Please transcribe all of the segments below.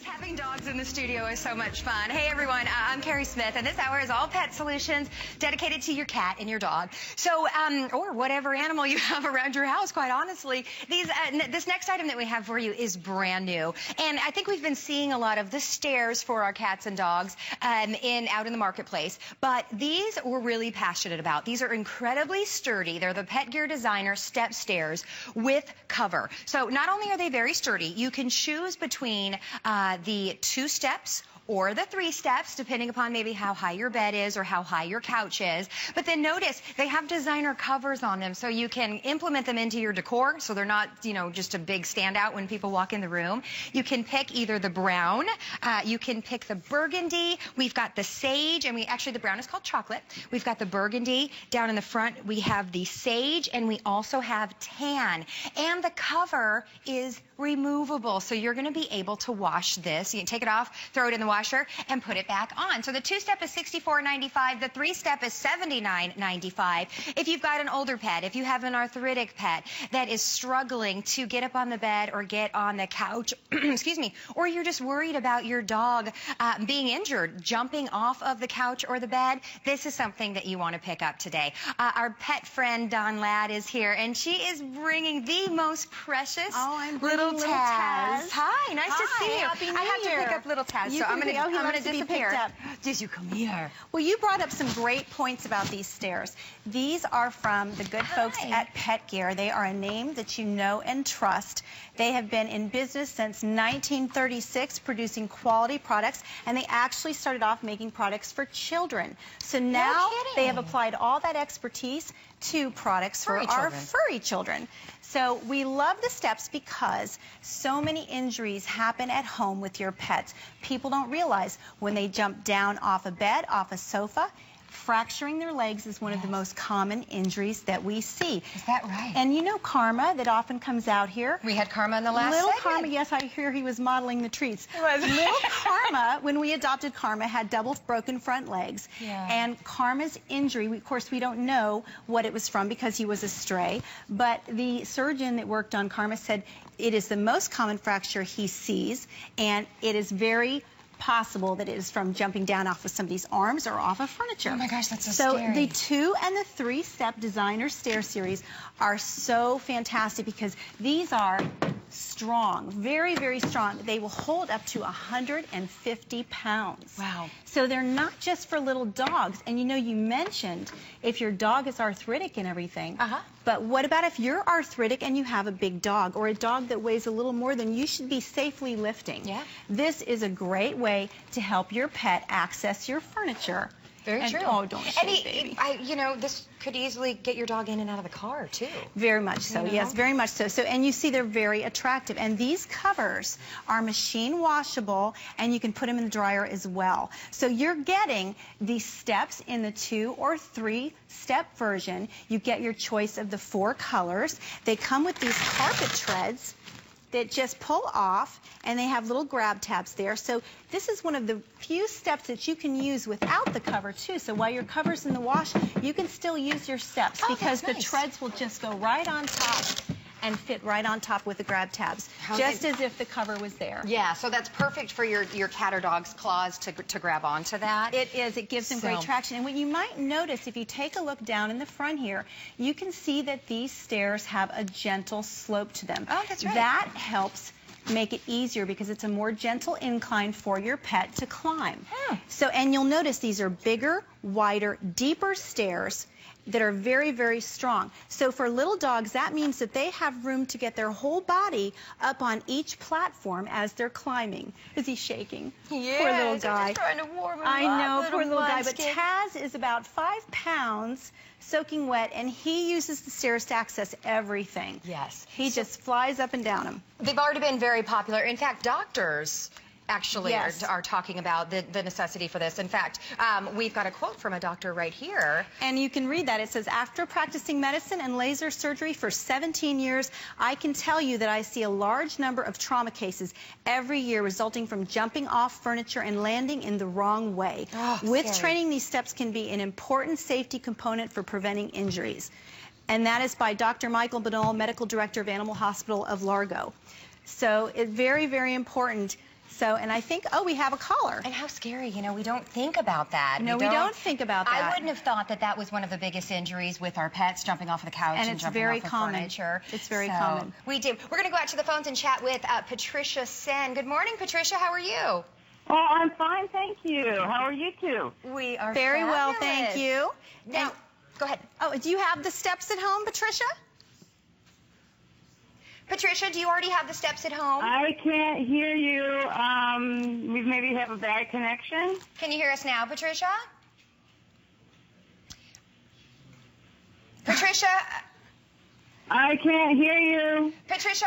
Yes, having dogs in the studio is so much fun. Hey everyone, I'm Carrie Smith, and this hour is all pet solutions dedicated to your cat and your dog. So, or whatever animal you have around your house, quite honestly. This next item that we have for you is brand new. And I think we've been seeing a lot of the stairs for our cats and dogs out in the marketplace. But these we're really passionate about. These are incredibly sturdy. They're the Pet Gear Designer step stairs with cover. So not only are they very sturdy, you can choose between the 2 steps or the 3 steps, depending upon maybe how high your bed is or how high your couch is. But then notice they have designer covers on them, so you can implement them into your decor, so they're not, you know, just a big standout when people walk in the room. You can pick either the brown, you can pick the burgundy. We've got the sage, and the brown is called chocolate. We've got the burgundy. Down in the front, we have the sage, and we also have tan. And the cover is removable, so you're going to be able to wash this. You can take it off, throw it in the washer, and put it back on. So the 2-step is $64.95. The 3-step is $79.95. If you've got an older pet, if you have an arthritic pet that is struggling to get up on the bed or get on the couch, excuse me, or you're just worried about your dog being injured, jumping off of the couch or the bed, this is something that you want to pick up today. Our pet friend, Dawn Ladd, is here, and she is bringing the most precious little Taz. Hi, nice to see you. Happy New I have Year. to pick up little Taz, so I'm going to disappear. Did you come here? Well, you brought up some great points about these stairs. These are from the good folks at Pet Gear. They are a name that you know and trust. They have been in business since 1936, producing quality products, and they actually started off making products for children. So now they have applied all that expertise to products for our furry children. So we love the steps because so many injuries happen at home with your pets. People don't realize when they jump down off a bed, off a sofa, fracturing their legs is one of the most common injuries that we see. Is that right? And you know Karma that often comes out here? We had Karma in the last Little segment. Karma, yes, I hear he was modeling the treats. He was. Little Karma, when we adopted Karma, had double broken front legs. Yeah. And Karma's injury, of course, we don't know what it was from because he was a stray, but the surgeon that worked on Karma said it is the most common fracture he sees, and it is very possible that it is from jumping down off of somebody's arms or off of furniture. Oh my gosh, that's so scary. So the 2 and the 3-step designer stair series are so fantastic because these are strong, very, very strong. They will hold up to 150 pounds. Wow. So they're not just for little dogs. And you know, you mentioned if your dog is arthritic and everything. But what about if you're arthritic and you have a big dog or a dog that weighs a little more than you should be safely lifting? Yeah. This is a great way to help your pet access your furniture. Very true. Oh, don't shake, baby. You know, this could easily get your dog in and out of the car, too. Very much so, yes, very much so. And you see they're very attractive. And these covers are machine washable, and you can put them in the dryer as well. So you're getting these steps in the 2 or 3-step version. You get your choice of the 4 colors. They come with these carpet treads that just pull off, and they have little grab tabs there. So this is one of the few steps that you can use without the cover too. So while your cover's in the wash, you can still use your steps because the treads will just go right on top and fit right on top with the grab tabs, just as if the cover was there. Yeah, so that's perfect for your cat or dog's claws to grab onto that. It is. It gives them great traction. And what you might notice, if you take a look down in the front here, you can see that these stairs have a gentle slope to them. Oh, that's right. That helps make it easier because it's a more gentle incline for your pet to climb. So, and you'll notice these are bigger, wider, deeper stairs that are very, very strong. So for little dogs, that means that they have room to get their whole body up on each platform as they're climbing. Is he shaking? Yes, poor little guy. I'm just trying to warm him up. I know, poor little guy. But Taz is about 5 pounds, soaking wet, and he uses the stairs to access everything. Yes. He just flies up and down them. They've already been very popular. In fact, doctors actually are talking about the necessity for this. In fact, we've got a quote from a doctor right here. And you can read that. It says, after practicing medicine and laser surgery for 17 years, I can tell you that I see a large number of trauma cases every year resulting from jumping off furniture and landing in the wrong way. With training, these steps can be an important safety component for preventing injuries. And that is by Dr. Michael Benol, Medical Director of Animal Hospital of Largo. So it's very, very important So, and I think, oh, we have a caller. And how scary, you know, we don't think about that. No, we don't think about that. I wouldn't have thought that that was one of the biggest injuries with our pets, jumping off of the couch and jumping off of furniture. It's very common. We do. We're going to go out to the phones and chat with Patricia Sen. Good morning, Patricia. How are you? Oh, I'm fine, thank you. How are you two? We are very well, thank you. Now, go ahead. Oh, do you have the steps at home, Patricia? Patricia, do you already have the steps at home? I can't hear you. We maybe have a bad connection. Can you hear us now, Patricia? Patricia? I can't hear you. Patricia,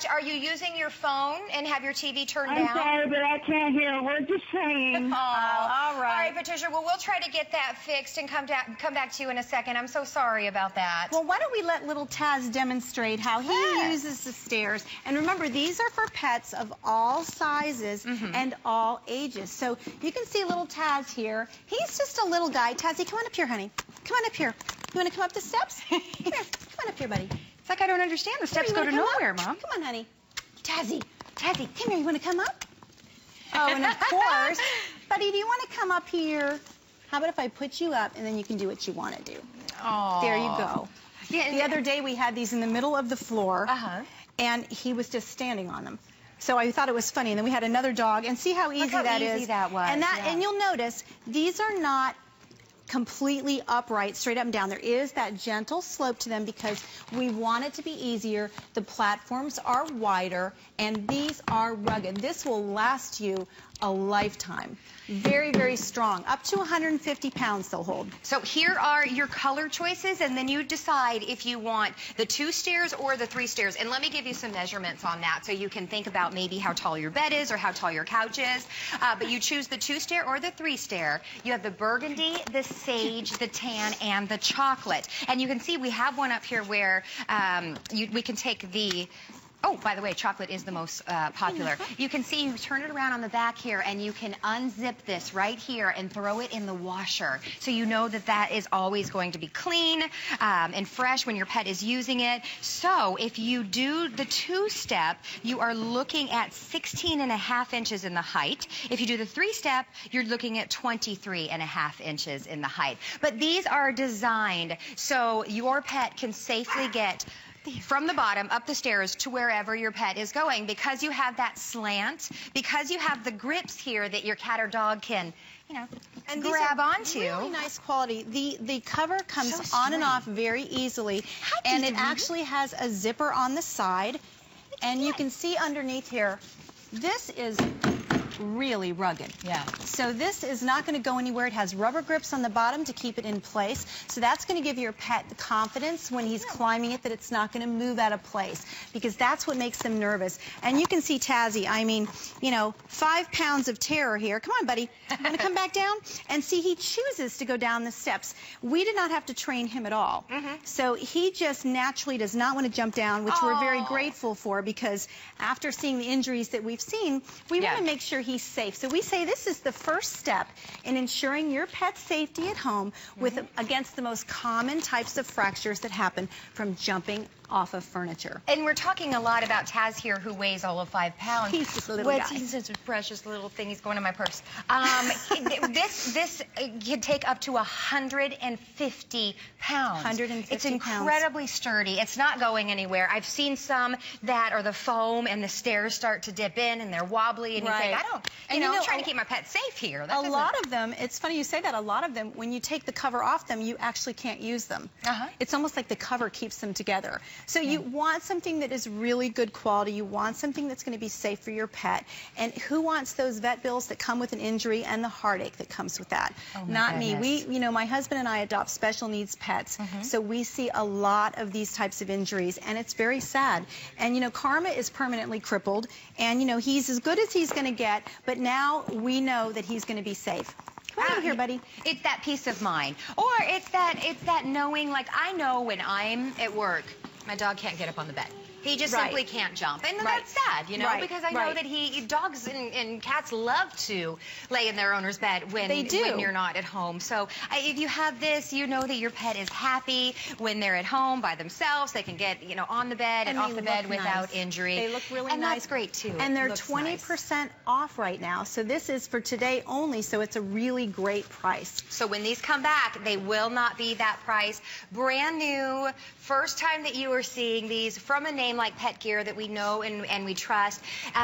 are you using your phone and have your TV turned down? I'm sorry, but I can't hear a word you're saying. Oh, all right. All right, Patricia. Well, we'll try to get that fixed and come back to you in a second. I'm so sorry about that. Well, why don't we let little Taz demonstrate how he uses the stairs. And remember, these are for pets of all sizes and all ages. So you can see little Taz here. He's just a little guy. Tazzy, come on up here, honey. Come on up here. You want to come up the steps? Come here. Come on up here, buddy. It's like I don't understand. The steps go to nowhere, Mom. Come on, honey. Tazzy, come here. You want to come up? Oh, and of course, buddy, do you want to come up here? How about if I put you up and then you can do what you want to do? Oh. There you go. Yeah, the other day we had these in the middle of the floor, and he was just standing on them. So I thought it was funny. And then we had another dog, and see how easy that is. Easy that was. And you'll notice these are not completely upright, straight up and down. There is that gentle slope to them because we want it to be easier. The platforms are wider, and these are rugged. This will last you a lifetime. Very, very strong. Up to 150 pounds they'll hold. So here are your color choices, and then you decide if you want the 2 stairs or the 3 stairs. And let me give you some measurements on that so you can think about maybe how tall your bed is or how tall your couch is. But you choose the 2 stair or the 3 stair. You have the burgundy, the sage, the tan, and the chocolate. And you can see we have one up here where we can take the... Oh, by the way, chocolate is the most popular. You can see you turn it around on the back here, and you can unzip this right here and throw it in the washer. So you know that that is always going to be clean and fresh when your pet is using it. So if you do the 2-step, you are looking at 16.5 inches in the height. If you do the 3-step, you're looking at 23.5 inches in the height. But these are designed so your pet can safely get from the bottom up the stairs to wherever your pet is going, because you have that slant, because you have the grips here that your cat or dog can, you know, and grab onto. Really nice quality. The cover comes on and off very easily, and it actually has a zipper on the side, and you can see underneath here, this is really rugged. Yeah. So this is not going to go anywhere. It has rubber grips on the bottom to keep it in place. So that's going to give your pet the confidence when he's climbing it that it's not going to move out of place, because that's what makes them nervous. And you can see Tazzy, I mean, you know, 5 pounds of terror here. Come on, buddy. You want to come back down? And see, he chooses to go down the steps. We did not have to train him at all. So he just naturally does not want to jump down, which we're very grateful for, because after seeing the injuries that we've seen, we want to make sure he's safe. So we say this is the first step in ensuring your pet's safety at home against the most common types of fractures that happen from jumping off of furniture. And we're talking a lot about Taz here, who weighs all of 5 pounds. He's just a little guy. He's such a precious little thing. He's going in my purse. This can take up to 150 pounds. 150 It's incredibly sturdy. It's not going anywhere. I've seen some that are the foam and the stairs start to dip in and they're wobbly, and you think, I don't, you know, I'm trying to keep my pet safe here. A lot of them, it's funny you say that, a lot of them, when you take the cover off them, you actually can't use them. It's almost like the cover keeps them together. So you want something that is really good quality. You want something that's going to be safe for your pet. And who wants those vet bills that come with an injury and the heartache that comes with that? Not me. You know, my husband and I adopt special needs pets, so we see a lot of these types of injuries, and it's very sad. And, you know, Karma is permanently crippled, and, you know, he's as good as he's going to get, but now we know that he's going to be safe. Come on over here, buddy. It's that peace of mind. Or it's that knowing, like, I know when I'm at work, my dog can't get up on the bed. He just simply can't jump. And that's sad, you know, because I know that dogs and cats love to lay in their owner's bed when you're not at home. So if you have this, you know that your pet is happy when they're at home by themselves. They can get, on the bed and off the bed without injury. They look really nice. And that's great, too. And they're 20% off right now. So this is for today only, so it's a really great price. So when these come back, they will not be that price. Brand new, first time that you are seeing these from a name like Pet Gear that we know and we trust.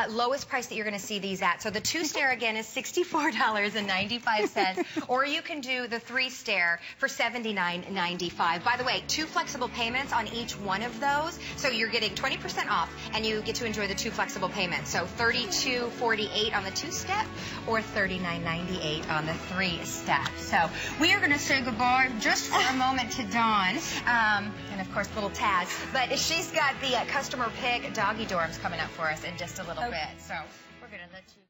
Lowest price that you're going to see these at. So the 2-stair again is $64.95, or you can do the 3-stair for $79.95. By the way, 2 flexible payments on each one of those, so you're getting 20% off, and you get to enjoy the 2 flexible payments. So $32.48 on the 2-step, or $39.98 on the 3-step. So we are going to say goodbye just for a moment to Dawn, and of course little Taz, but she's got the customer pick doggy dorms coming up for us in just a little bit. So we're going to let you